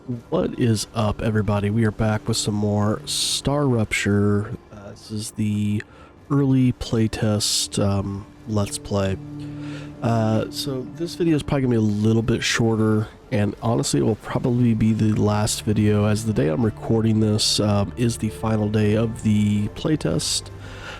What is up, everybody? We are back with some more StarRupture. This is the early playtest Let's Play. So this video is probably going to be a little bit shorter, and honestly it will probably be the last video, as the day I'm recording this is the final day of the playtest.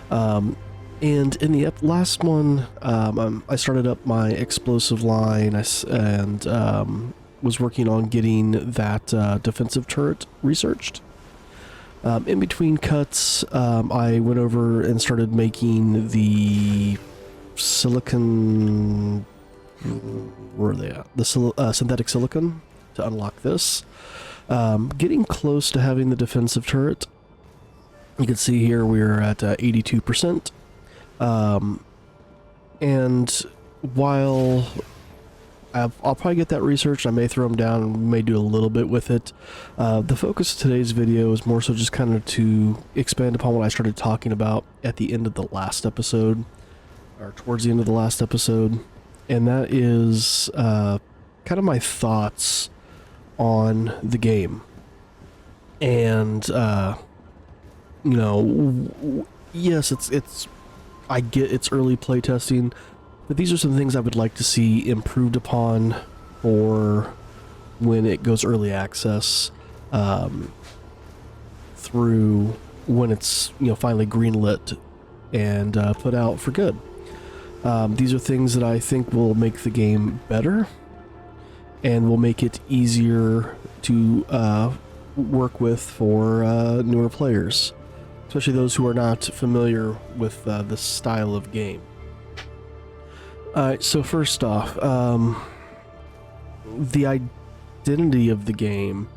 And in the last one, I started up my explosive line and was working on getting that defensive turret researched. In between cuts, I went over and started making the silicon... Where are they at? The synthetic silicon to unlock this. Getting close to having the defensive turret. You can see here we're at 82%. And while I'll probably get that researched, I may throw them down and may do a little bit with it. The focus of today's video is more so just kind of to expand upon what I started talking about at the end of the last episode, or towards the end of the last episode, and that is kind of my thoughts on the game. And you know, yes, I get it's early playtesting, but these are some things I would like to see improved upon for when it goes early access, through when it's, you know, finally greenlit and put out for good. These are things that I think will make the game better and will make it easier to work with for newer players, especially those who are not familiar with this style of game. Alright, so first off, the identity of the game.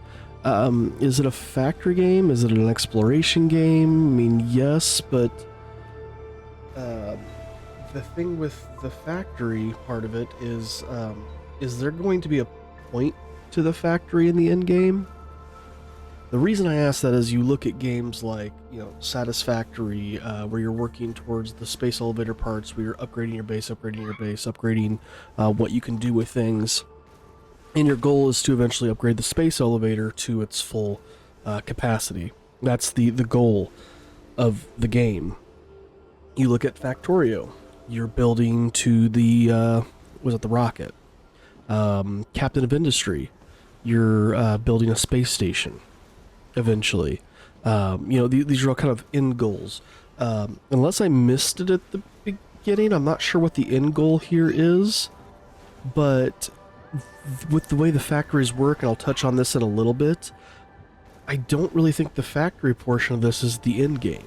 Is it a factory game? Is it an exploration game? I mean, yes, but the thing with the factory part of it is there going to be a point to the factory in the end game? The reason I ask that is you look at games like, you know, Satisfactory, where you're working towards the space elevator parts, where you're upgrading your base, upgrading what you can do with things, and your goal is to eventually upgrade the space elevator to its full capacity. That's the goal of the game. You look at Factorio, you're building to the, was it the rocket? Captain of Industry, you're building a space station. Eventually, you know, these are all kind of end goals. Unless I missed it at the beginning, I'm not sure what the end goal here is, but with the way the factories work, and I'll touch on this in a little bit, I don't really think the factory portion of this is the end game.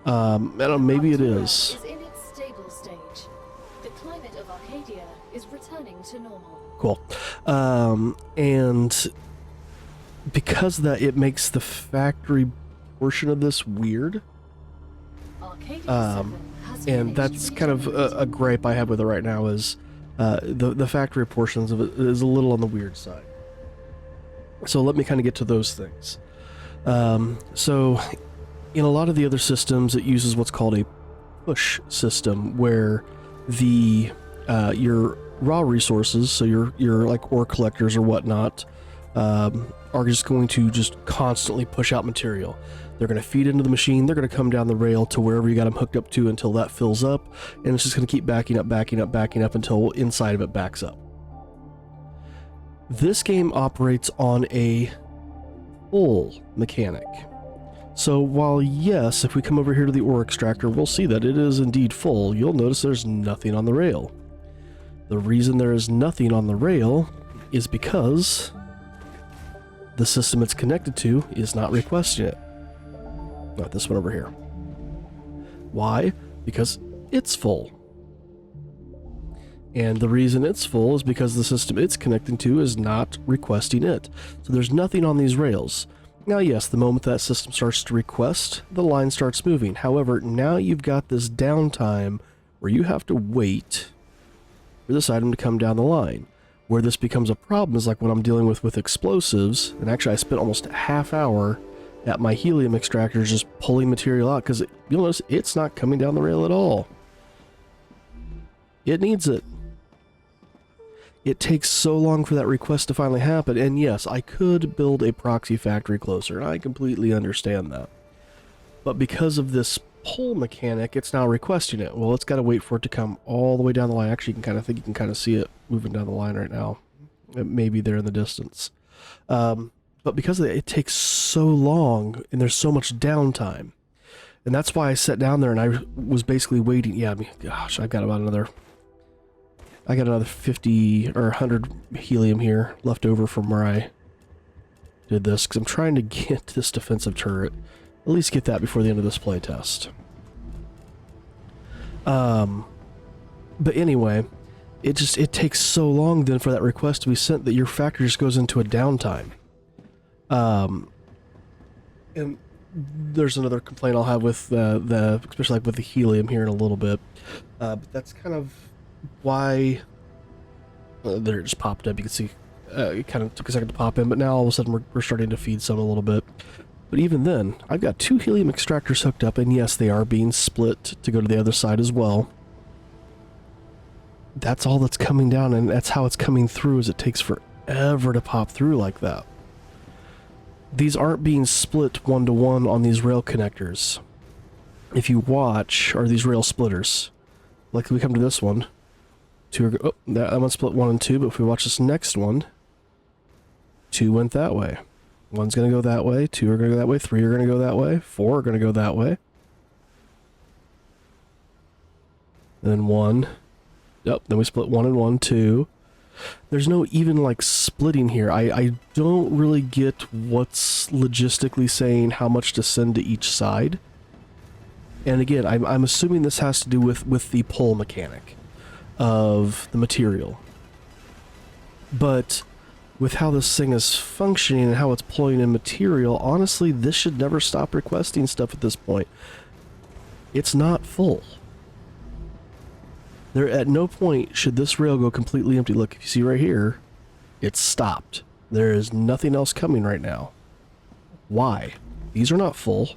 I don't know, maybe it is. In its stable stage. The climate of Arcadia is returning to normal. Cool. And because of that, it makes the factory portion of this weird. And that's kind of a gripe I have with it right now, is the factory portions of it is a little on the weird side. So let me kind of get to those things. So in a lot of the other systems, it uses what's called a push system, where the your raw resources, so your like ore collectors or whatnot, are just going to just constantly push out material. They're going to feed into the machine, they're going to come down the rail to wherever you got them hooked up to until that fills up, and it's just going to keep backing up until inside of it backs up. This game operates on a pull mechanic. So while yes, if we come over here to the ore extractor, we'll see that it is indeed full, you'll notice there's nothing on the rail. The reason there is nothing on the rail is because the system it's connected to is not requesting it. Not this one over here. Why? Because it's full. And the reason it's full is because the system it's connecting to is not requesting it. So there's nothing on these rails. Now yes, the moment that system starts to request, the line starts moving. However, now you've got this downtime where you have to wait for this item to come down the line. Where this becomes a problem is like what I'm dealing with explosives, and actually I spent almost a half hour at my helium extractors just pulling material out, because you'll notice it's not coming down the rail at all. It needs it. it takes so long for that request to finally happen. And yes, I could build a proxy factory closer, and I completely understand that. But because of this pull mechanic, it's now requesting it. Well, it's got to wait for it to come all the way down the line. Actually, you can kind of see it moving down the line right now. It may be there in the distance. But because of it takes so long, and there's so much downtime. And that's why I sat down there and I was basically waiting. Yeah, I mean, gosh, I got another 50 or 100 helium here left over from where I did this, because I'm trying to get this defensive turret. At least get that before the end of this playtest. But anyway, it takes so long then for that request to be sent that your factory just goes into a downtime. And there's another complaint I'll have with especially like with the helium here in a little bit. But that's kind of why there it just popped up. You can see it kind of took a second to pop in, but now all of a sudden we're starting to feed some a little bit. But even then, I've got 2 helium extractors hooked up, and yes, they are being split to go to the other side as well. That's all that's coming down, and that's how it's coming through, is it takes forever to pop through like that. These aren't being split one-to-one on these rail connectors. If you watch, are these rail splitters. Like we come to this one. 2 are, oh, that one split 1 and 2, but if we watch this next one, 2 went that way. 1's going to go that way, 2 are going to go that way, 3 are going to go that way, 4 are going to go that way. And then 1. Yep, then we split 1 and 1, 2. There's no even like splitting here. I don't really get what's logistically saying how much to send to each side. And again, I'm assuming this has to do with the pull mechanic of the material. But with how this thing is functioning and how it's pulling in material, honestly, this should never stop requesting stuff at this point. It's not full. There, at no point should this rail go completely empty. Look, if you see right here, it's stopped. There is nothing else coming right now. Why? These are not full.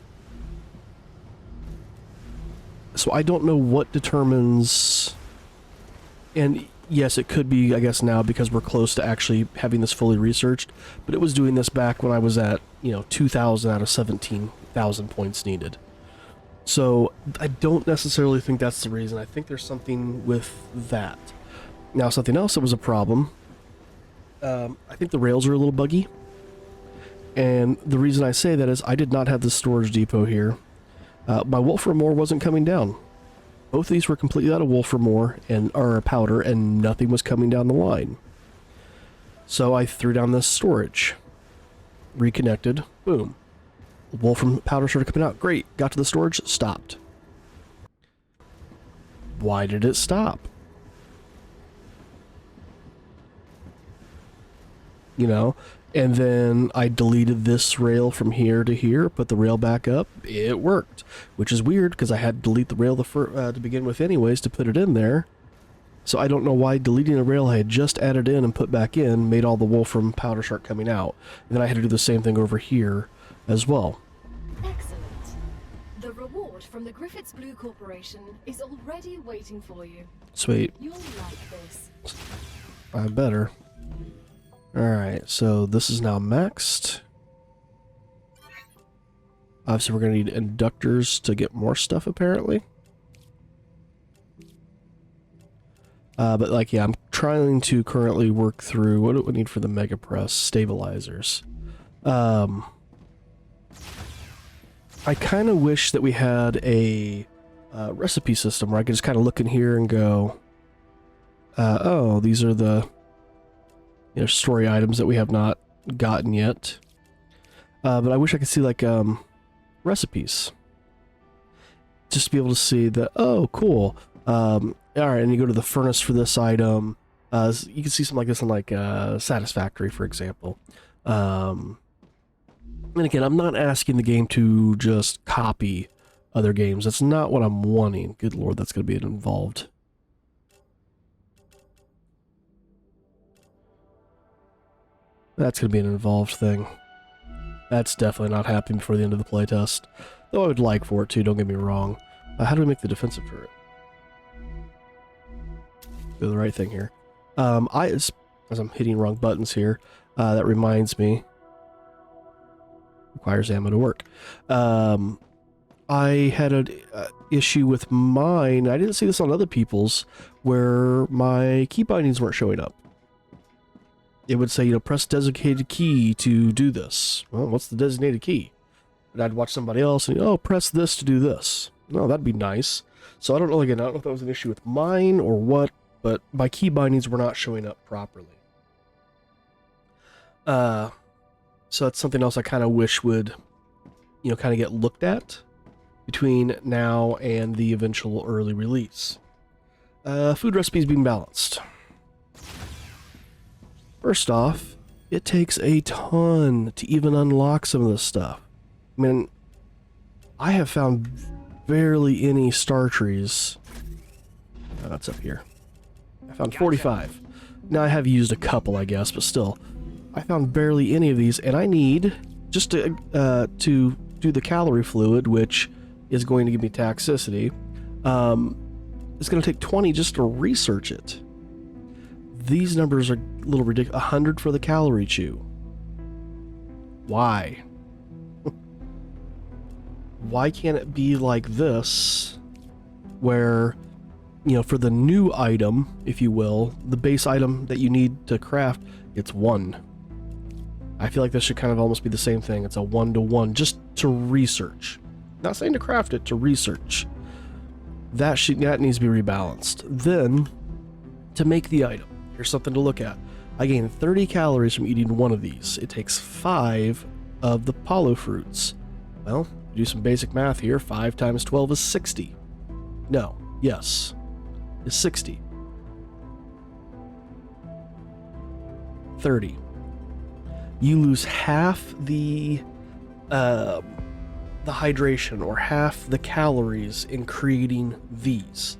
So I don't know what determines... And yes, it could be, I guess, now because we're close to actually having this fully researched, but it was doing this back when I was at, 2,000 out of 17,000 points needed. So I don't necessarily think that's the reason. I think there's something with that. Now, something else that was a problem, I think the rails are a little buggy. And the reason I say that is I did not have the storage depot here. My Wolfram ore wasn't coming down. Both of these were completely out of Wolfram ore or powder, and nothing was coming down the line. So I threw down this storage. Reconnected. Boom. Wolfram powder started coming out. Great. Got to the storage. Stopped. Why did it stop? And then I deleted this rail from here to here, put the rail back up. It worked, which is weird because I had to delete the rail to begin with anyways to put it in there. So I don't know why deleting a rail I had just added in and put back in made all the Wolfram powder start coming out. And then I had to do the same thing over here as well. Excellent. The reward from the Griffiths Blue Corporation is already waiting for you. Sweet. You'll like this. I better. Alright, so this is now maxed. Obviously we're going to need inductors to get more stuff, apparently. But like, yeah, I'm trying to currently work through, what do we need for the Mega Press? Stabilizers. I kind of wish that we had a recipe system where I could just kind of look in here and go, oh, these are the story items that we have not gotten yet. But I wish I could see like recipes. Just to be able to see that, oh, cool. Alright, and you go to the furnace for this item. You can see something like this in like Satisfactory, for example. And again, I'm not asking the game to just copy other games. That's not what I'm wanting. Good lord, that's going to be involved. That's going to be an involved thing. That's definitely not happening before the end of the playtest. Though I would like for it to, don't get me wrong. How do we make the defensive turret? Do the right thing here. As I'm hitting wrong buttons here, that reminds me. Requires ammo to work. I had an issue with mine. I didn't see this on other people's, where my key bindings weren't showing up. It would say, press designated key to do this. Well, what's the designated key? And I'd watch somebody else and, press this to do this. No, that'd be nice. So I don't know, again, I don't know if that was an issue with mine or what, but my key bindings were not showing up properly. So that's something else I kind of wish would, kind of get looked at between now and the eventual early release. Food recipes being balanced. First off, it takes a ton to even unlock some of this stuff. I mean, I have found barely any star trees. Oh, that's up here. I found 45. Now I have used a couple, I guess, but still. I found barely any of these, and I need, just to do the calorie fluid, which is going to give me toxicity, it's going to take 20 just to research it. These numbers are a little ridiculous. 100 for the calorie chew. Why? Why can't it be like this, where, for the new item, if you will, the base item that you need to craft, it's 1. I feel like this should kind of almost be the same thing. It's a 1-to-1, just to research. Not saying to craft it, to research. That needs to be rebalanced. Then, to make the item, here's something to look at. I gain 30 calories from eating one of these. It takes 5 of the palo fruits. Well, do some basic math here. 5 times 12 is 60. No, yes, is 60. 30. You lose half the hydration or half the calories in creating these.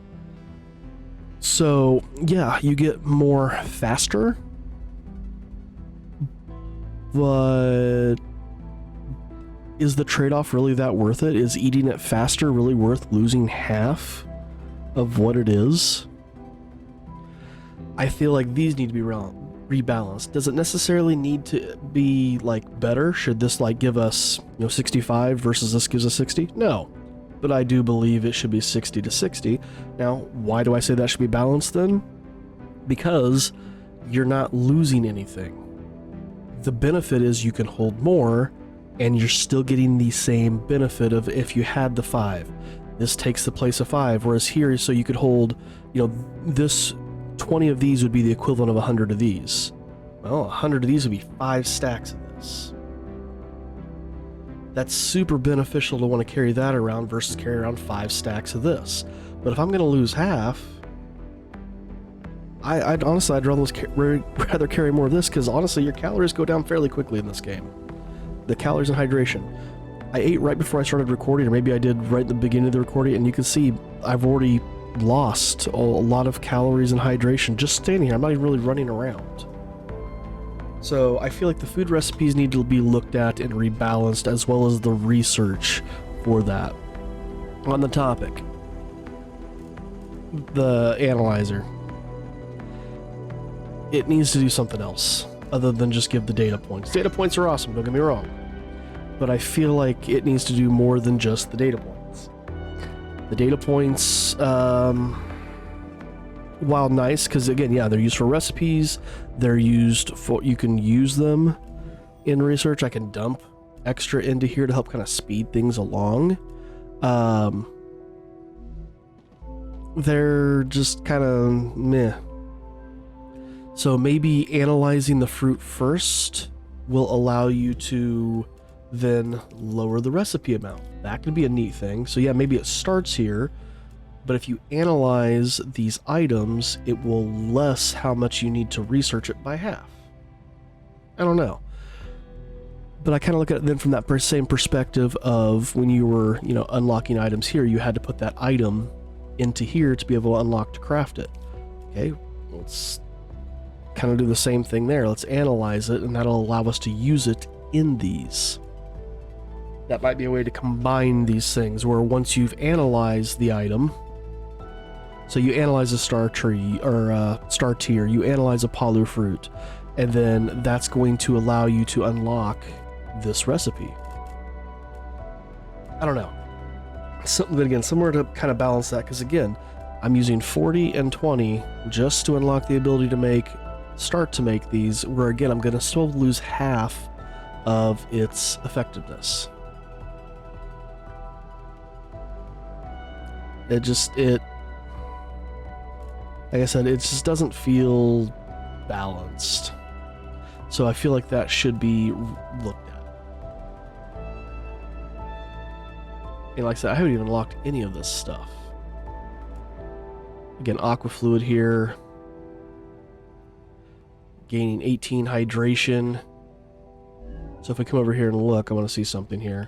So yeah, you get more faster, but is the trade-off really that worth it? Is eating it faster really worth losing half of what it is? I feel like these need to be rebalanced. Does it necessarily need to be better? Should this give us 65 versus this gives us 60? No, but I do believe it should be 60 to 60. Now, why do I say that should be balanced then? Because you're not losing anything. The benefit is you can hold more, and you're still getting the same benefit of if you had the 5. This takes the place of 5, whereas here, so you could hold, this 20 of these would be the equivalent of 100 of these. Well, 100 of these would be 5 stacks of this. That's super beneficial to want to carry that around versus carry around 5 stacks of this. But if I'm going to lose half, I'd honestly, I'd rather carry more of this, because honestly, your calories go down fairly quickly in this game. The calories and hydration. I ate right before I started recording, or maybe I did right at the beginning of the recording, and you can see I've already lost a lot of calories and hydration just standing here. I'm not even really running around. So I feel like the food recipes need to be looked at and rebalanced, as well as the research for that. On the topic, the analyzer. It needs to do something else other than just give the data points. Data points are awesome, don't get me wrong. But I feel like it needs to do more than just the data points. The data points, while nice, because again, yeah, they're used for recipes, they're used for, you can use them in research. I can dump extra into here to help kind of speed things along. They're just kind of meh. So maybe analyzing the fruit first will allow you to then lower the recipe amount. That could be a neat thing. So yeah, maybe it starts here, but if you analyze these items, it will less how much you need to research it by half. I don't know. But I kind of look at it then from that same perspective of when you were, unlocking items here, you had to put that item into here to be able to unlock to craft it. Okay, let's kind of do the same thing there. Let's analyze it, and that'll allow us to use it in these. That might be a way to combine these things, where once you've analyzed the item, So you analyze a star tree, or star tier, you analyze a palu fruit, and then that's going to allow you to unlock this recipe. I don't know. But again, somewhere to kind of balance that, because again, I'm using 40 and 20 just to unlock the ability to start to make these, where again, I'm going to still lose half of its effectiveness. Like I said, it just doesn't feel balanced. So I feel like that should be looked at. And like I said, I haven't even unlocked any of this stuff. Again, aqua fluid here. Gaining 18 hydration. So if we come over here and look, I want to see something here.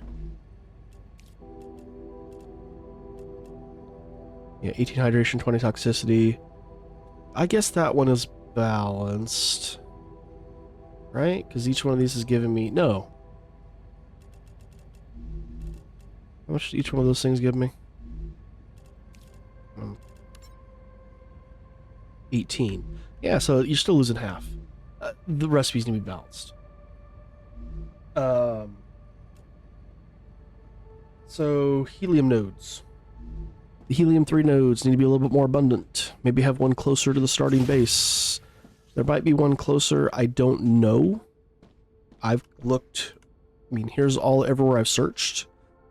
Yeah, 18 hydration, 20 toxicity. I guess that one is balanced. Right? Because each one of these is giving me... No. How much did each one of those things give me? 18. Yeah, so you're still losing half. The recipes need to be balanced. So, helium nodes. The helium-3 nodes need to be a little bit more abundant. Maybe have one closer to the starting base. There might be one closer. I don't know. I've looked... I mean, here's everywhere I've searched.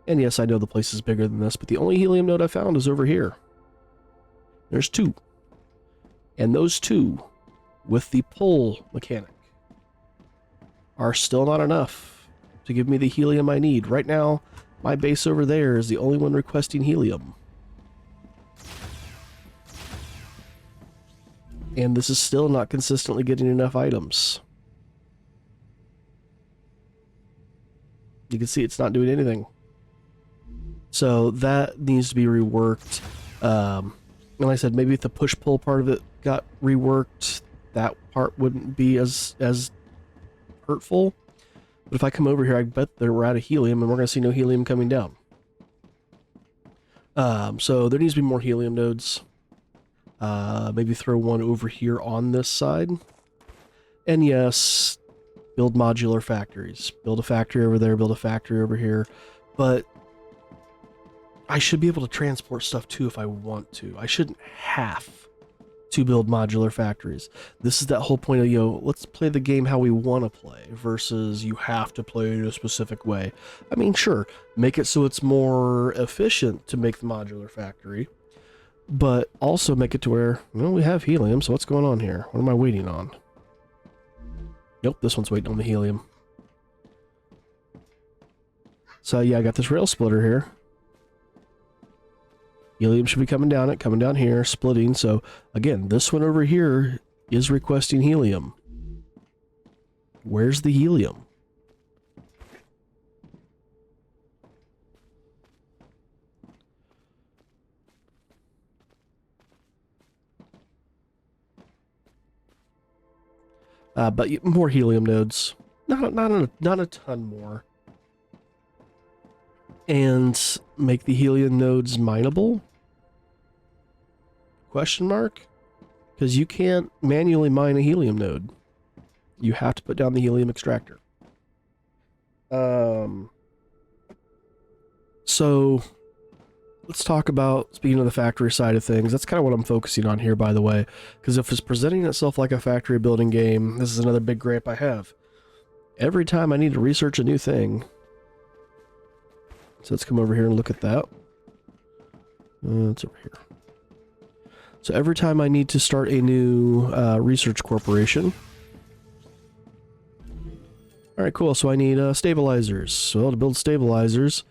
And yes, I know the place is bigger than this, but the only helium node I found is over here. There's 2. And those 2, with the pull mechanic, are still not enough to give me the helium I need. Right now, my base over there is the only one requesting helium. And this is still not consistently getting enough items. You can see it's not doing anything. So that needs to be reworked. And like I said, maybe if the push-pull part of it got reworked, that part wouldn't be as hurtful. But if I come over here, I bet that we're out of helium, and we're going to see no helium coming down. So there needs to be more helium nodes. Maybe throw one over here on this side. And yes, build modular factories. Build a factory over there, build a factory over here. But I should be able to transport stuff too if I want to. I shouldn't have to build modular factories. This is that whole point of, let's play the game how we want to play versus you have to play it a specific way. I mean, sure, make it so it's more efficient to make the modular factory, but also make it to where, we have helium, so what's going on here? What am I waiting on? Nope, this one's waiting on the helium. So yeah, I got this rail splitter here. Helium should be coming down here, splitting. So again, this one over here is requesting helium. Where's the helium? But more helium nodes. Not a ton more. And make the helium nodes mineable? Question mark? Because you can't manually mine a helium node. You have to put down the helium extractor. So let's talk about, speaking of the factory side of things, that's kind of what I'm focusing on here, by the way. Because if it's presenting itself like a factory building game, this is another big gripe I have. Every time I need to research a new thing. So let's come over here and look at that. It's over here. So every time I need to start a new research corporation. Alright, cool. So I need stabilizers. So to build stabilizers,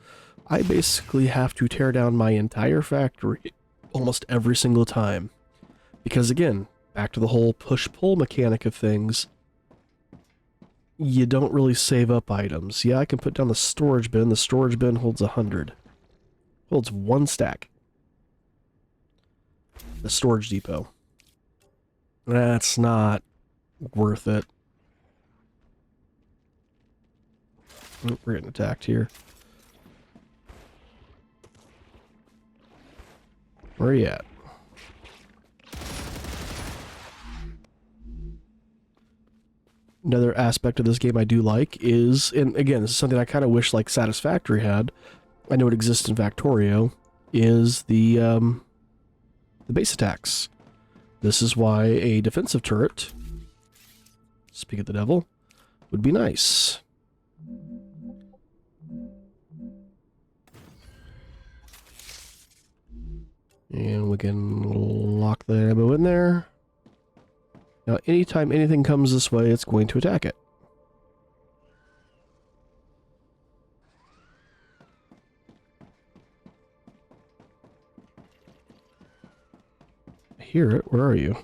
I basically have to tear down my entire factory almost every single time. Because again, back to the whole push-pull mechanic of things, you don't really save up items. Yeah, I can put down the storage bin. The storage bin holds 100. Holds 1 stack. The storage depot. That's not worth it. Oh, we're getting attacked here. Where are you at? Another aspect of this game I do like is, and again, this is something I kind of wish like Satisfactory had. I know it exists in Factorio, is the base attacks. This is why a defensive turret, speak of the devil, would be nice. And we can lock the ammo in there. Now, anytime anything comes this way, it's going to attack it. I hear it. Where are you?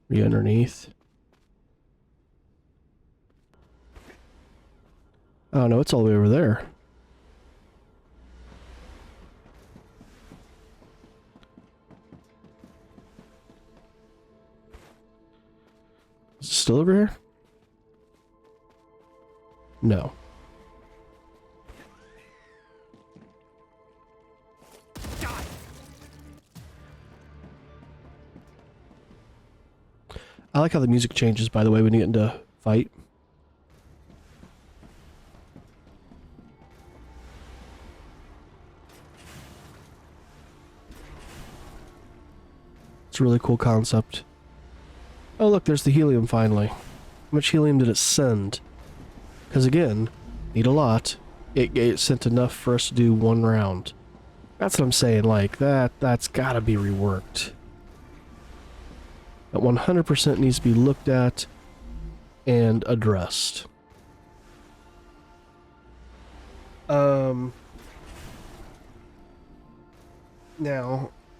Are you underneath? Oh no, it's all the way over there. Is it still over here? No. I like how the music changes, by the way, when you get into fight. It's a really cool concept. Oh look, there's the helium finally. How much helium did it send? Because again, need a lot. It sent enough for us to do one round. That's what I'm saying, like, that's gotta be reworked. That 100% needs to be looked at and addressed. Now,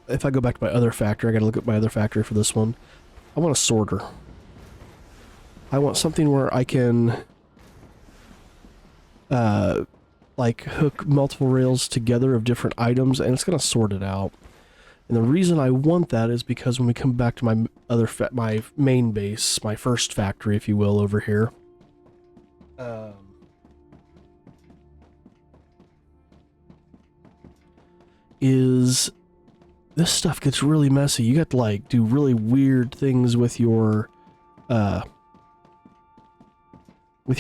if I go back to my other factory, I gotta look at my other factory for this one. I want a sorter. I want something where I can, like, hook multiple rails together of different items, and it's gonna sort it out. And the reason I want that is because when we come back to my my main base, my first factory, if you will, over here, is this stuff gets really messy. You got to like do really weird things with your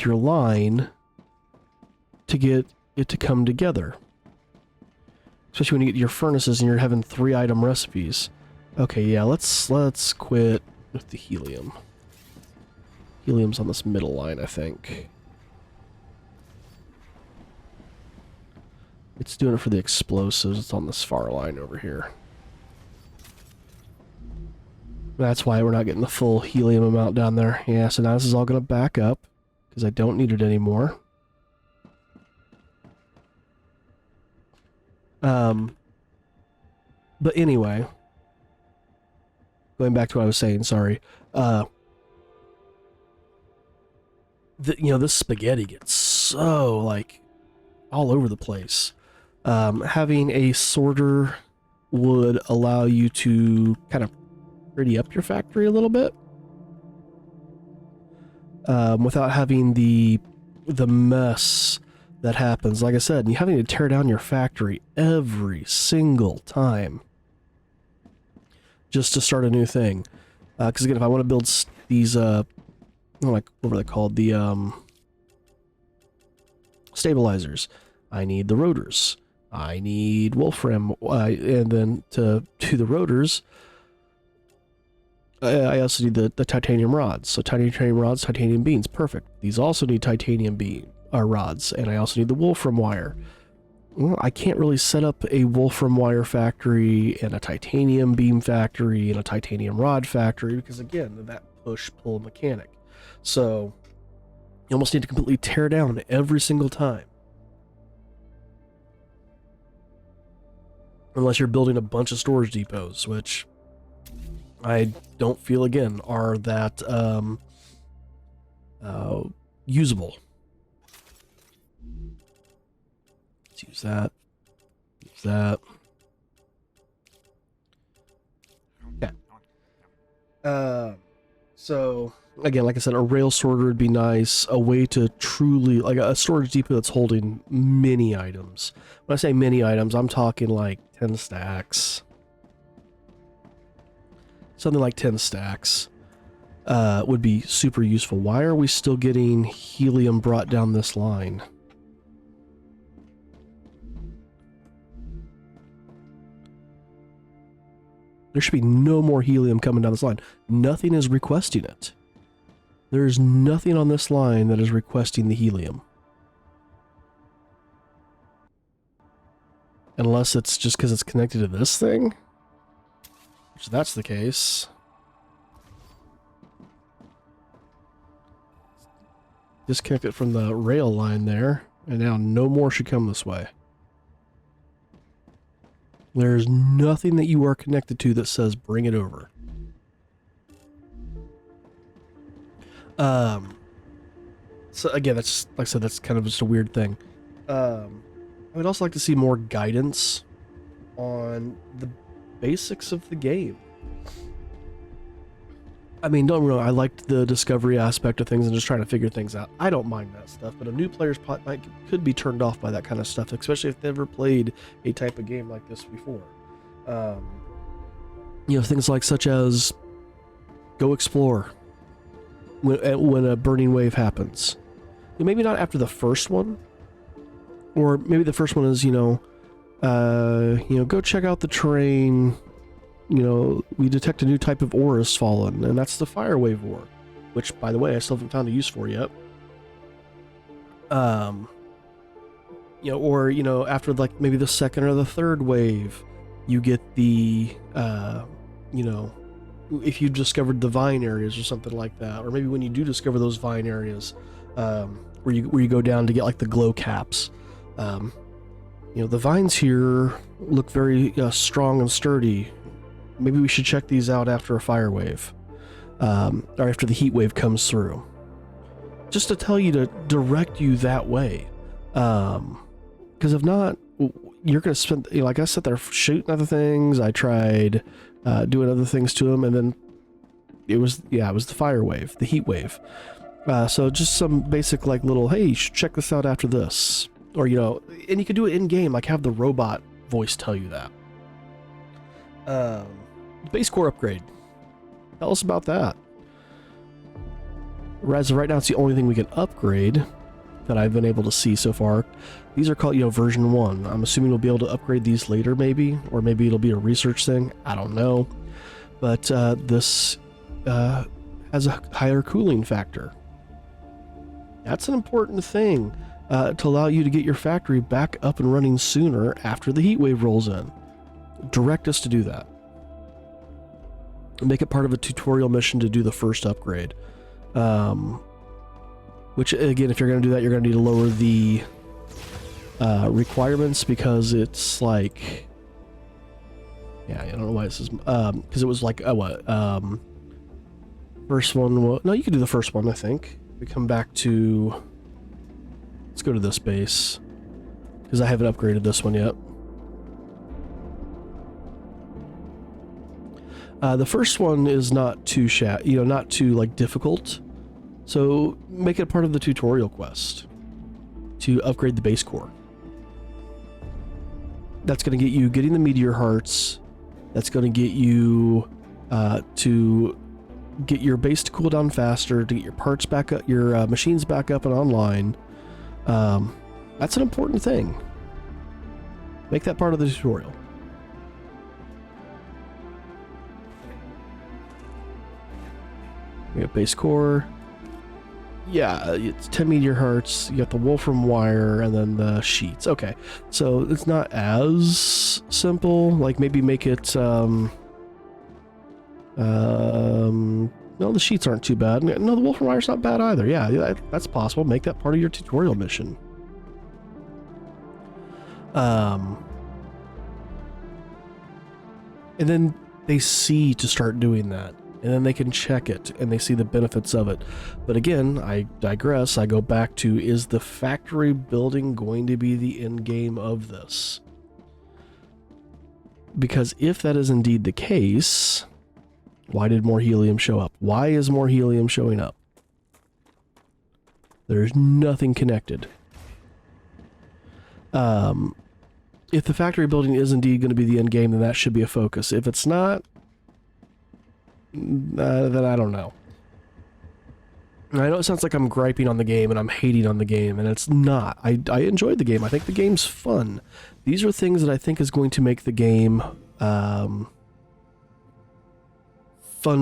line to get it to come together. Especially when you get your furnaces and you're having 3-item recipes. Okay, yeah, let's quit with the helium. Helium's on this middle line, I think. It's doing it for the explosives. It's on this far line over here. That's why we're not getting the full helium amount down there. Yeah, so now this is all going to back up because I don't need it anymore. But anyway, going back to what I was saying, sorry. This spaghetti gets so, like, all over the place. Having a sorter would allow you to kind of pretty up your factory a little bit. Without having the mess that happens. Like I said, you having to tear down your factory every single time just to start a new thing. Because again, if I want to build these, what were they called? The stabilizers. I need the rotors. I need Wolfram, and then to do the rotors, I also need the titanium rods. So titanium rods, titanium beams, perfect. These also need titanium rods, and I also need the Wolfram wire. Well, I can't really set up a Wolfram wire factory and a titanium beam factory and a titanium rod factory because, again, that push-pull mechanic. So you almost need to completely tear down every single time. Unless you're building a bunch of storage depots, which I don't feel, again, are that usable. Let's use that. Use that. Yeah. So, again, like I said, a rail sorter would be nice. A way to truly, like a storage depot that's holding many items. When I say many items, I'm talking like 10 stacks. something like 10 stacks would be super useful. Why are we still getting helium brought down this line? There should be no more helium coming down this line. Nothing is requesting it. There's nothing on this line that is requesting the helium. Unless it's just because it's connected to this thing? Which that's the case. Disconnect it from the rail line there, and now no more should come this way. There's nothing that you are connected to that says bring it over. So again, that's like I said, that's kind of just a weird thing. I would also like to see more guidance on the basics of the game. I mean, don't really, I liked the discovery aspect of things and just trying to figure things out. I don't mind that stuff, but a new player's could be turned off by that kind of stuff, especially if they've never played a type of game like this before. You know, things like such as go explore when a burning wave happens. Maybe not after the first one, or maybe the first one is, go check out the terrain. You know, we detect a new type of ore has fallen, and that's the fire wave ore, which, by the way, I still haven't found a use for yet. After like maybe the second or the third wave, you get the, if you discovered the vine areas or something like that, or maybe when you do discover those vine areas, where you go down to get like the glow caps. The vines here look very strong and sturdy. Maybe we should check these out after a fire wave, or after the heat wave comes through. Just to tell you to direct you that way. Because if not, you're going to spend, like I sat there shooting other things. I tried doing other things to them, and then it was the fire wave, the heat wave. So just some basic like little, hey, you should check this out after this. Or, and you could do it in game, like have the robot voice tell you that. Base core upgrade. Tell us about that. As of right now, it's the only thing we can upgrade that I've been able to see so far. These are called, version 1. I'm assuming we'll be able to upgrade these later, maybe, or maybe it'll be a research thing. I don't know. But this has a higher cooling factor. That's an important thing to allow you to get your factory back up and running sooner after the heat wave rolls in. Direct us to do that. Make it part of a tutorial mission to do the first upgrade. Which, again, if you're going to do that, you're going to need to lower the requirements, because it's like... Yeah, I don't know why this is... Because it was like... first one... No, you can do the first one, I think. We come back to... Let's go to this base, because I haven't upgraded this one yet. The first one is not too not too like difficult, so make it a part of the tutorial quest to upgrade the base core. That's going to get you getting the meteor hearts. That's going to get you to get your base to cool down faster, to get your parts back up, your machines back up and online. That's an important thing. Make that part of the tutorial. We got base core. Yeah, it's 10 meteor hearts. You got the wolfram wire and then the sheets. Okay, so it's not as simple. Like maybe make it. No, the sheets aren't too bad. No, the wolfram wire's not bad either. Yeah, that's possible. Make that part of your tutorial mission. And then they see to start doing that. And then they can check it, and they see the benefits of it. But again, I digress. I go back to, is the factory building going to be the end game of this? Because if that is indeed the case, why did more helium show up? Why is more helium showing up? There's nothing connected. If the factory building is indeed going to be the end game, then that should be a focus. If it's not, then I don't know. I know it sounds like I'm griping on the game and I'm hating on the game, and it's not. I enjoyed the game. I think the game's fun. These are things that I think is going to make the game fun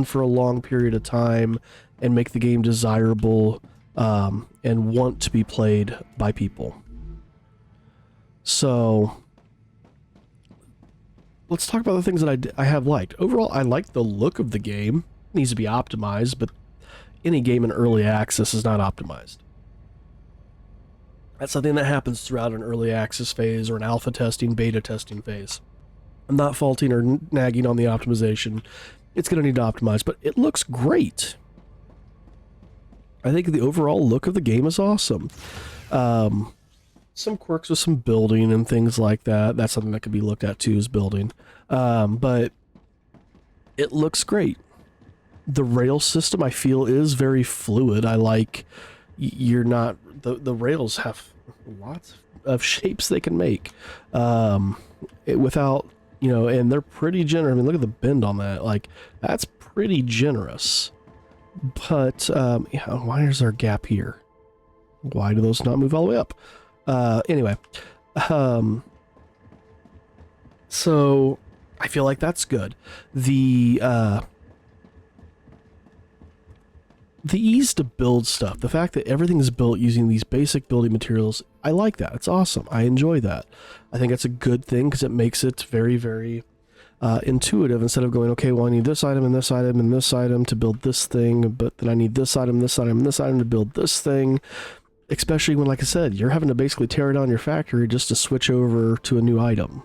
for a long period of time and make the game desirable and want to be played by people. So let's talk about the things that I have liked. Overall, I like the look of the game. It needs to be optimized, but any game in early access is not optimized. That's something that happens throughout an early access phase or an alpha testing, beta testing phase. I'm not faulting or nagging on the optimization. It's going to need to optimize, but it looks great. I think the overall look of the game is awesome. Some quirks with some building and things like that. That's something that could be looked at too, is building. But it looks great. The rail system, I feel, is very fluid. I like you're not... The rails have lots of shapes they can make. Without, you know, and they're pretty generous. I mean, look at the bend on that. Like, that's pretty generous. But, yeah, why is there a gap here? Why do those not move all the way up? Anyway. So, I feel like that's good. The ease to build stuff, the fact that everything is built using these basic building materials, I like that. It's awesome. I enjoy that. I think it's a good thing because it makes it very, very intuitive instead of going, okay, well, I need this item and this item and this item to build this thing, but then I need this item, this item, and this item to build this thing. Especially when, like I said, you're having to basically tear down your factory just to switch over to a new item.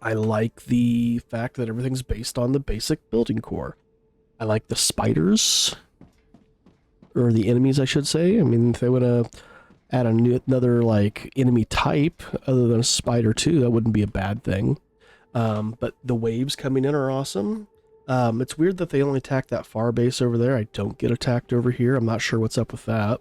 I like the fact that everything's based on the basic building core. I like the spiders, or the enemies, I should say. I mean, if they want to add another, like, enemy type other than a spider too, that wouldn't be a bad thing. But the waves coming in are awesome. It's weird that they only attack that far base over there. I don't get attacked over here. I'm not sure what's up with that.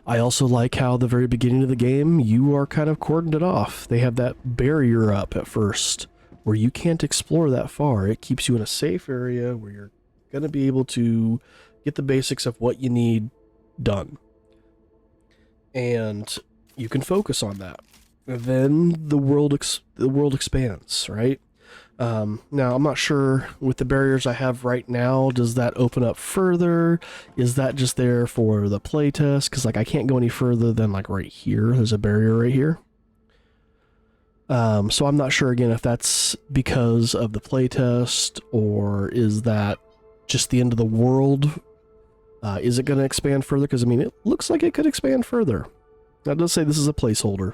I also like how the very beginning of the game, you are kind of cordoned it off. They have that barrier up at first, where you can't explore that far. It keeps you in a safe area where you're going to be able to get the basics of what you need done. And you can focus on that. Then the world expands, right? Now, I'm not sure with the barriers I have right now, does that open up further? Is that just there for the playtest? Because, like, I can't go any further than, like, right here. There's a barrier right here. So I'm not sure, again, if that's because of the playtest, or is that just the end of the world? Is it going to expand further? Because, I mean, it looks like it could expand further. That does say this is a placeholder.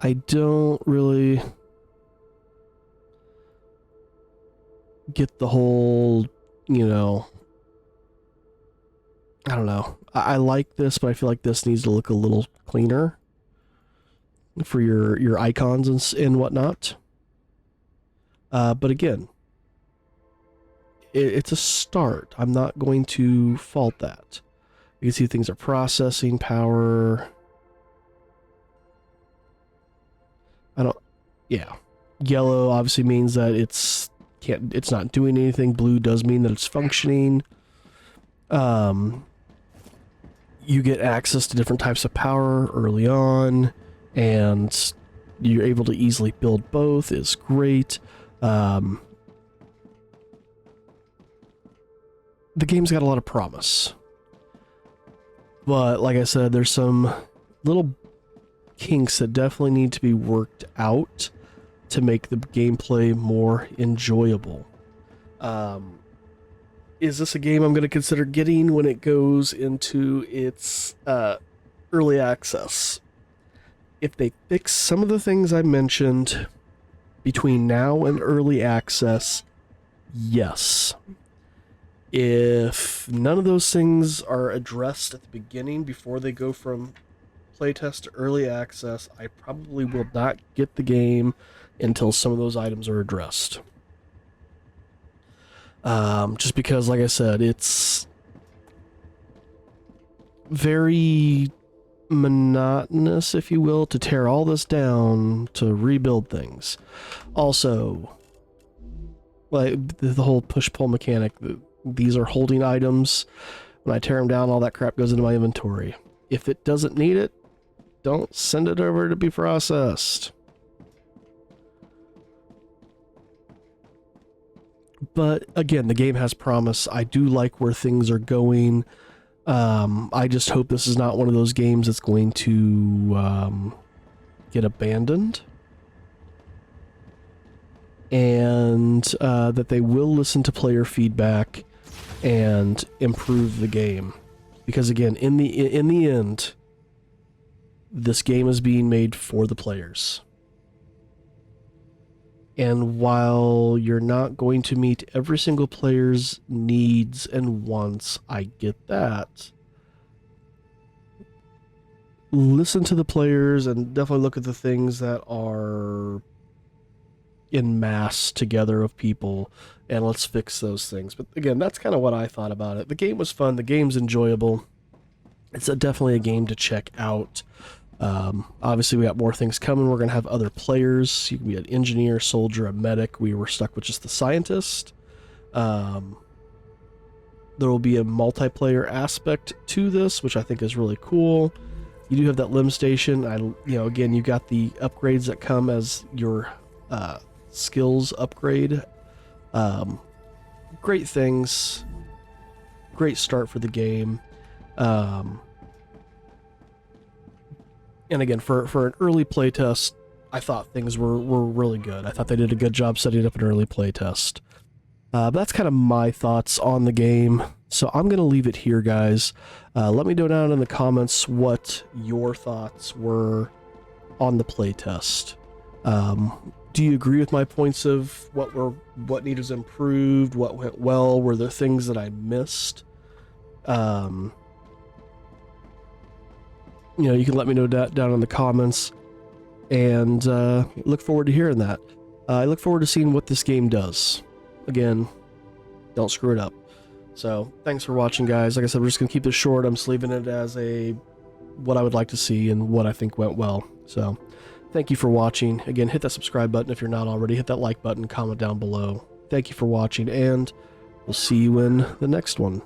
I don't really get the whole, you know... I don't know. I like this, but I feel like this needs to look a little cleaner for your icons and whatnot. But again, it's a start. I'm not going to fault that. You can see things are processing power. Yeah. Yellow obviously means that it's not doing anything. Blue does mean that it's functioning. You get access to different types of power early on, and you're able to easily build both. Is great. The game's got a lot of promise. But like I said, there's some little kinks that definitely need to be worked out to make the gameplay more enjoyable. Is this a game I'm going to consider getting when it goes into its early access? If they fix some of the things I mentioned between now and early access, yes. If none of those things are addressed at the beginning before they go from playtest to early access, I probably will not get the game until some of those items are addressed. Just because, like I said, it's very monotonous, if you will, to tear all this down to rebuild things. Also, like the whole push-pull mechanic, these are holding items. When I tear them down, all that crap goes into my inventory. If it doesn't need it, don't send it over to be processed. But again, the game has promise. I do like where things are going. I just hope this is not one of those games that's going to get abandoned. And that they will listen to player feedback and improve the game. Because again, in the end, this game is being made for the players. And while you're not going to meet every single player's needs and wants, I get that. Listen to the players and definitely look at the things that are in mass together of people, and let's fix those things. But again, that's kind of what I thought about it. The game was fun. The game's enjoyable. It's definitely a game to check out. Obviously, we got more things coming. We're going to have other players. You can be an engineer, soldier, a medic. We were stuck with just the scientist. There will be a multiplayer aspect to this, which I think is really cool. You do have that limb station. Again, you got the upgrades that come as your skills upgrade. Great things. Great start for the game. And again, for an early playtest, I thought things were really good. I thought they did a good job setting up an early playtest. But that's kind of my thoughts on the game. So I'm going to leave it here, guys. Let me know down in the comments what your thoughts were on the playtest. Do you agree with my points of what needed improved, what went well? Were there things that I missed? You can let me know down in the comments, and look forward to hearing that. I look forward to seeing what this game does. Again, don't screw it up. So, thanks for watching, guys. Like I said, we're just going to keep this short. I'm just leaving it as what I would like to see and what I think went well. So, thank you for watching. Again, hit that subscribe button if you're not already. Hit that like button, comment down below. Thank you for watching, and we'll see you in the next one.